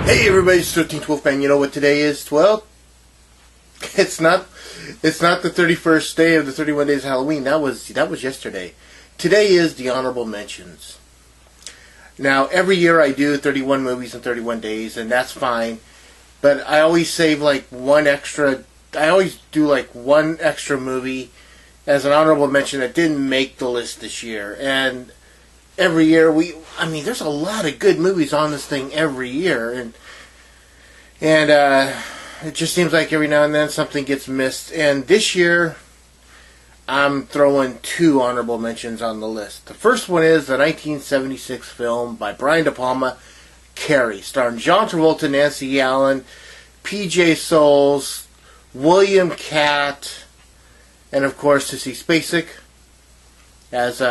Hey everybody, it's 13th Wolfman. You know what today is? Well, it's not the 31st day of the 31 days of Halloween. That was yesterday. Today is the honorable mentions. Now, every year I do 31 movies in 31 days, and that's fine. But I always save I always do like one extra movie as an honorable mention that didn't make the list this year. And every year there's a lot of good movies on this thing every year, and it just seems like every now and then something gets missed. And this year, I'm throwing two honorable mentions on the list. The first one is the 1976 film by Brian De Palma, Carrie, starring John Travolta, Nancy Allen, P.J. Souls, William Catt, and of course Sissy Spacek as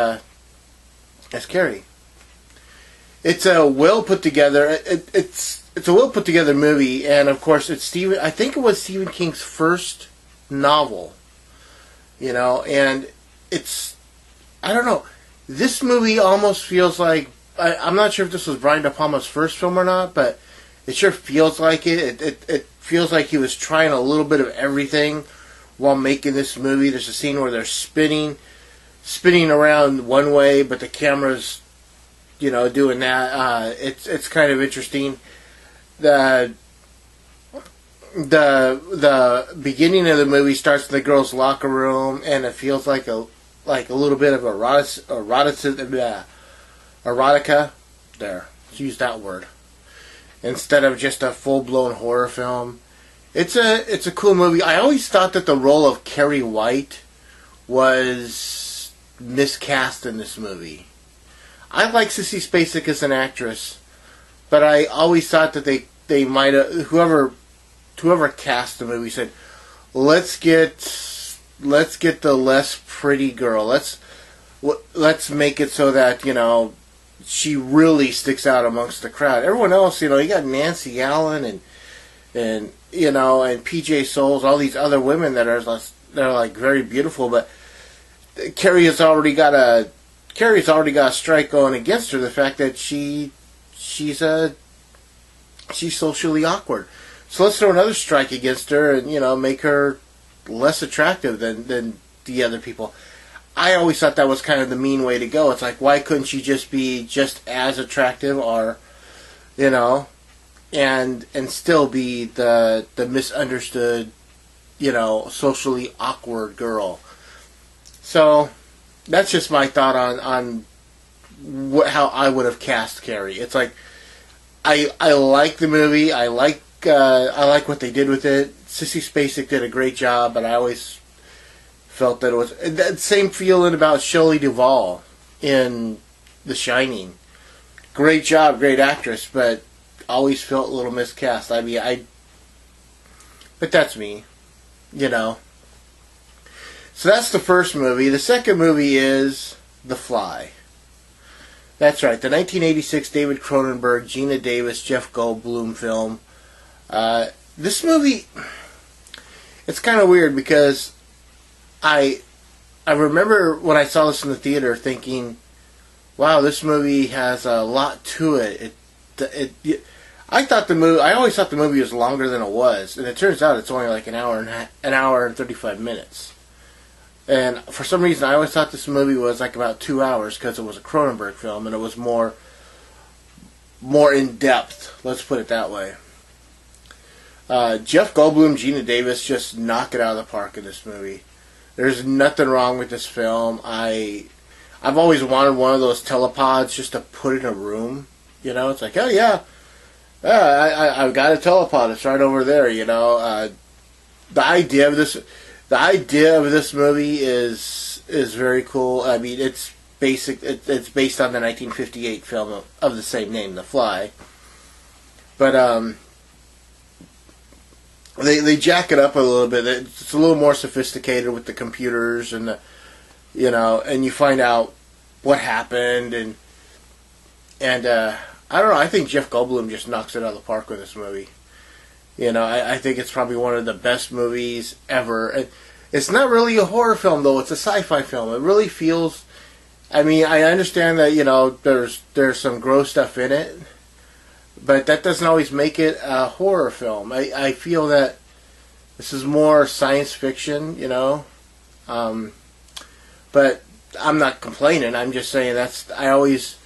Carrie. It's a well put together. It's a well put together movie, and of course it's I think it was Stephen King's first novel. And I don't know. This movie almost feels like, I'm not sure if this was Brian De Palma's first film or not, but it sure feels like it. It feels like he was trying a little bit of everything while making this movie. There's a scene where they're spinning around one way, but the camera's, doing that. It's kind of interesting. The beginning of the movie starts in the girls' locker room, and it feels like a little bit of erotica. There, let's use that word instead of just a full-blown horror film. It's a cool movie. I always thought that the role of Carrie White was miscast in this movie. I like Sissy Spacek as an actress, but I always thought that they might have, whoever cast the movie said, let's get the less pretty girl. Let's make it so that she really sticks out amongst the crowd. Everyone else, you got Nancy Allen and P.J. Souls, all these other women that are like very beautiful, but Carrie's already got a strike going against her. The fact that she's socially awkward. So let's throw another strike against her and, make her less attractive than the other people. I always thought that was kind of the mean way to go. It's like, why couldn't she just be just as attractive or, and still be the misunderstood, socially awkward girl. So that's just my thought on how I would have cast Carrie. It's like, I like the movie. I like what they did with it. Sissy Spacek did a great job, but I always felt that it was that same feeling about Shelley Duvall in The Shining. Great job, great actress, but always felt a little miscast. But that's me, So that's the first movie. The second movie is The Fly. That's right, the 1986 David Cronenberg, Gina Davis, Jeff Goldblum film. This movie, it's kind of weird because I remember when I saw this in the theater thinking, wow, this movie has a lot to it. I always thought the movie was longer than it was, and it turns out it's only like an hour and 35 minutes. And for some reason, I always thought this movie was like about 2 hours because it was a Cronenberg film and it was more in depth. Let's put it that way. Jeff Goldblum, Gina Davis just knock it out of the park in this movie. There's nothing wrong with this film. I've always wanted one of those telepods just to put in a room. It's like, oh yeah, I've got a telepod. It's right over there. The idea of this movie is very cool. I mean, it's based on the 1958 film of the same name, The Fly. But they jack it up a little bit. It's a little more sophisticated with the computers and and you find out what happened and I don't know. I think Jeff Goldblum just knocks it out of the park with this movie. I think it's probably one of the best movies ever. It's not really a horror film, though. It's a sci-fi film. It really feels I mean, I understand that, you know, there's some gross stuff in it, but that doesn't always make it a horror film. I feel that this is more science fiction, you know. But I'm not complaining. I'm just saying I always,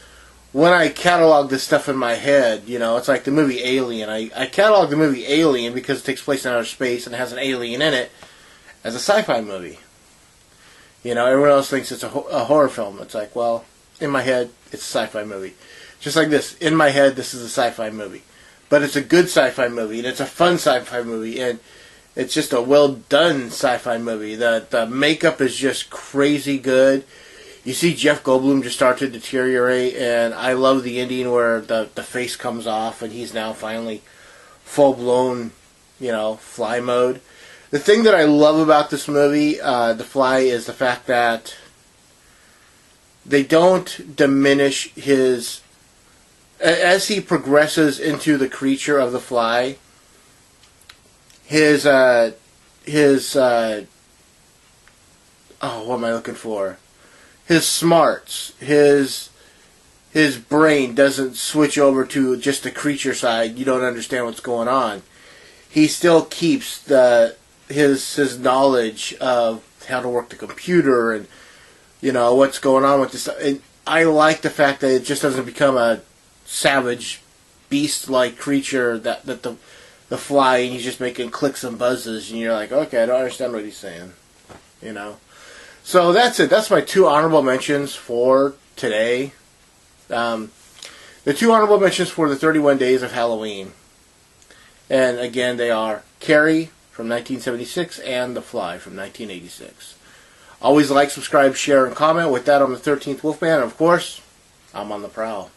when I catalog this stuff in my head, you know, it's like the movie Alien. I catalog the movie Alien because it takes place in outer space and has an alien in it as a sci-fi movie. You know, everyone else thinks it's a horror film. It's like, well, in my head, it's a sci-fi movie. Just like this. In my head, this is a sci-fi movie. But it's a good sci-fi movie, and it's a fun sci-fi movie, and it's just a well-done sci-fi movie. The makeup is just crazy good. You see Jeff Goldblum just start to deteriorate, and I love the ending where the face comes off, and he's now finally full-blown, you know, fly mode. The thing that I love about this movie, The Fly, is the fact that they don't diminish his... As he progresses into the creature of the Fly, his what am I looking for? His smarts, his brain doesn't switch over to just the creature side. You don't understand what's going on. He still keeps his knowledge of how to work the computer and, you know, what's going on with this. And I like the fact that it just doesn't become a savage, beast-like creature that the Fly, and he's just making clicks and buzzes, and you're like, okay, I don't understand what he's saying, you know. So that's it. That's my 2 honorable mentions for today. The 2 honorable mentions for the 31 Days of Halloween. And again, they are Carrie from 1976 and The Fly from 1986. Always like, subscribe, share, and comment. With that, I'm the 13th Wolfman, and of course, I'm on the prowl.